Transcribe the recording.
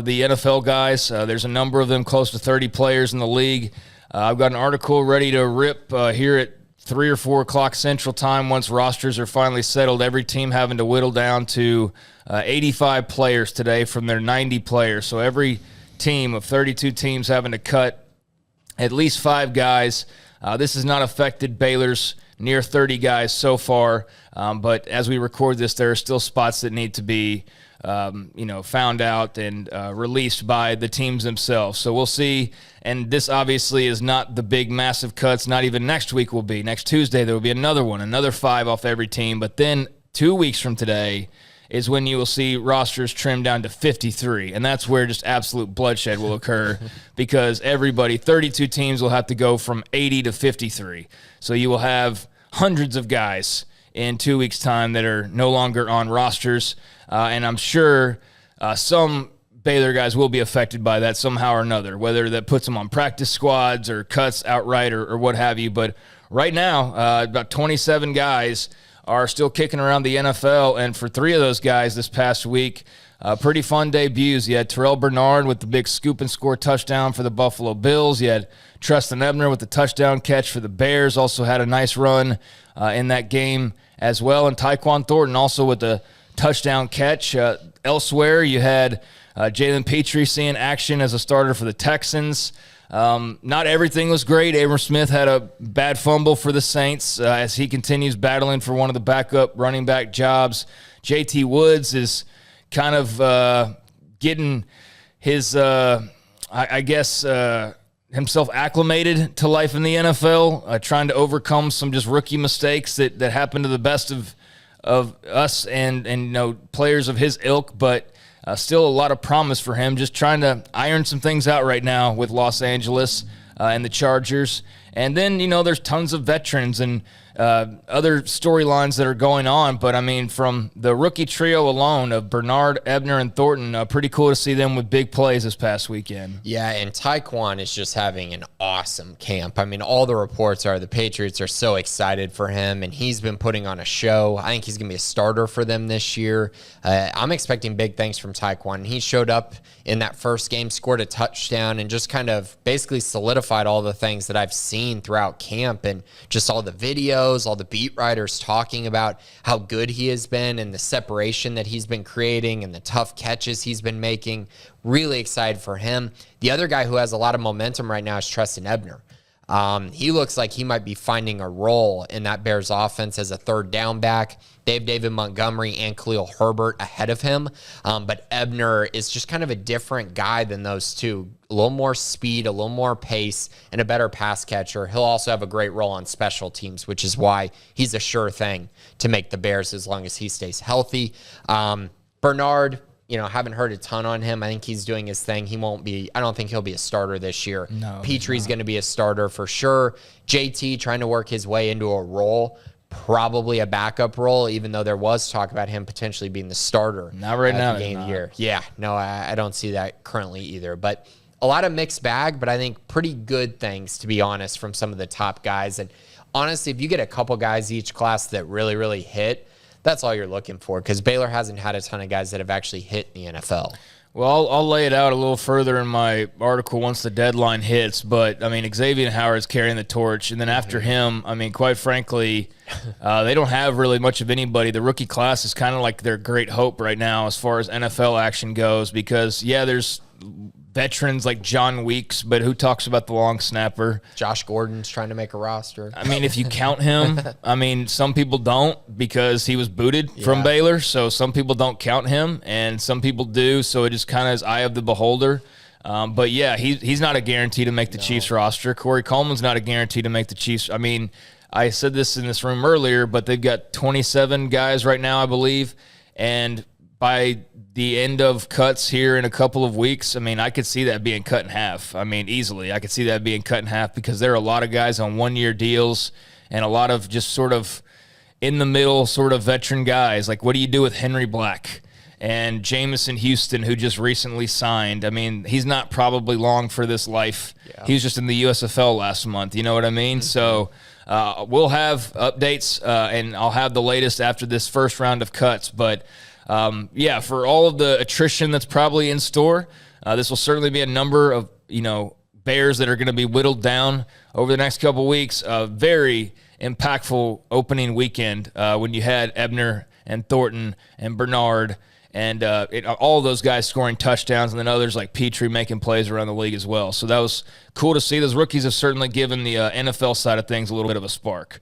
The NFL guys, there's a number of them, close to 30 players in the league. I've got an article ready to rip here at 3 or 4 o'clock Central Time once rosters are finally settled. Every team having to whittle down to 85 players today from their 90 players. So every team of 32 teams having to cut at least 5 guys. This has not affected Baylor's near 30 guys so far, but as we record this, there are still spots that need to be found out and released by the teams themselves. So we'll see. And this obviously is not the big, massive cuts. Not even next week will be. Next Tuesday, there will be another one, another 5 off every team. But then 2 weeks from today is when you will see rosters trimmed down to 53. And that's where just absolute bloodshed will occur because everybody, 32 teams, will have to go from 80 to 53. So you will have hundreds of guys in 2 weeks' time that are no longer on rosters. And I'm sure some Baylor guys will be affected by that somehow or another, whether that puts them on practice squads or cuts outright or what have you. But right now, about 27 guys are still kicking around the NFL. And for 3 of those guys this past week, pretty fun debuts. You had Terrell Bernard with the big scoop and score touchdown for the Buffalo Bills. You had Tristan Ebner with the touchdown catch for the Bears. Also had a nice run in that game as well. And Tyquan Thornton also with the touchdown catch. Elsewhere, you had Jalen Pitre seeing action as a starter for the Texans. Not everything was great. Abram Smith had a bad fumble for the Saints as he continues battling for one of the backup running back jobs. JT Woods is kind of getting his, himself acclimated to life in the NFL, trying to overcome some just rookie mistakes that happened to the best of us and players of his ilk, but still a lot of promise for him. Just trying to iron some things out right now with Los Angeles and the Chargers. And then, there's tons of veterans and other storylines that are going on. But, I mean, from the rookie trio alone of Bernard, Ebner, and Thornton, pretty cool to see them with big plays this past weekend. Yeah, and Tyquan is just having an awesome camp. I mean, all the reports are the Patriots are so excited for him, and he's been putting on a show. I think he's going to be a starter for them this year. I'm expecting big things from Tyquan. He showed up in that first game, scored a touchdown, and just kind of basically solidified all the things that I've seen throughout camp and just all the videos, all the beat writers talking about how good he has been and the separation that he's been creating and the tough catches he's been making. Really excited for him. The other guy who has a lot of momentum right now is Tristan Ebner. He looks like he might be finding a role in that Bears offense as a third down back. They have David Montgomery and Khalil Herbert ahead of him. But Ebner is just kind of a different guy than those two. A little more speed, a little more pace, and a better pass catcher. He'll also have a great role on special teams, which is why he's a sure thing to make the Bears as long as he stays healthy. Bernard, haven't heard a ton on him. I think he's doing his thing. I don't think he'll be a starter this year. No, Petry's going to be a starter for sure. JT trying to work his way into a role, probably a backup role, even though there was talk about him potentially being the starter. Not right now. At the beginning of the year. Yeah, no, I don't see that currently either. But a lot of mixed bag, but I think pretty good things, to be honest, from some of the top guys. And honestly, if you get a couple guys each class that really, really hit, that's all you're looking for, because Baylor hasn't had a ton of guys that have actually hit in the NFL. Well, I'll lay it out a little further in my article once the deadline hits, but, I mean, Xavier Howard is carrying the torch, and then after him, I mean, quite frankly, they don't have really much of anybody. The rookie class is kind of like their great hope right now as far as NFL action goes because, yeah, there's veterans like John Weeks, but who talks about the long snapper? Josh Gordon's trying to make a roster. I mean, if you count him, I mean, some people don't because he was booted from Baylor, so some people don't count him, and some people do, so it is kind of his eye of the beholder. But, yeah, he's not a guarantee to make the Chiefs roster. Corey Coleman's not a guarantee to make the Chiefs. I mean, I said this in this room earlier, but they've got 27 guys right now, I believe, and by the end of cuts here in a couple of weeks, I mean, I could see that being cut in half. I mean, easily. I could see that being cut in half because there are a lot of guys on one-year deals and a lot of just sort of in-the-middle sort of veteran guys. Like, what do you do with Henry Black and Jamison Houston, who just recently signed? I mean, he's not probably long for this life. Yeah. He was just in the USFL last month. You know what I mean? So we'll have updates, and I'll have the latest after this first round of cuts. But, yeah, for all of the attrition that's probably in store, This will certainly be a number of, Bears that are going to be whittled down over the next couple of weeks. Very impactful opening weekend when you had Ebner and Thornton and Bernard and all of those guys scoring touchdowns, and then others like Pitre making plays around the league as well. So that was cool to see. Those rookies have certainly given the NFL side of things a little bit of a spark.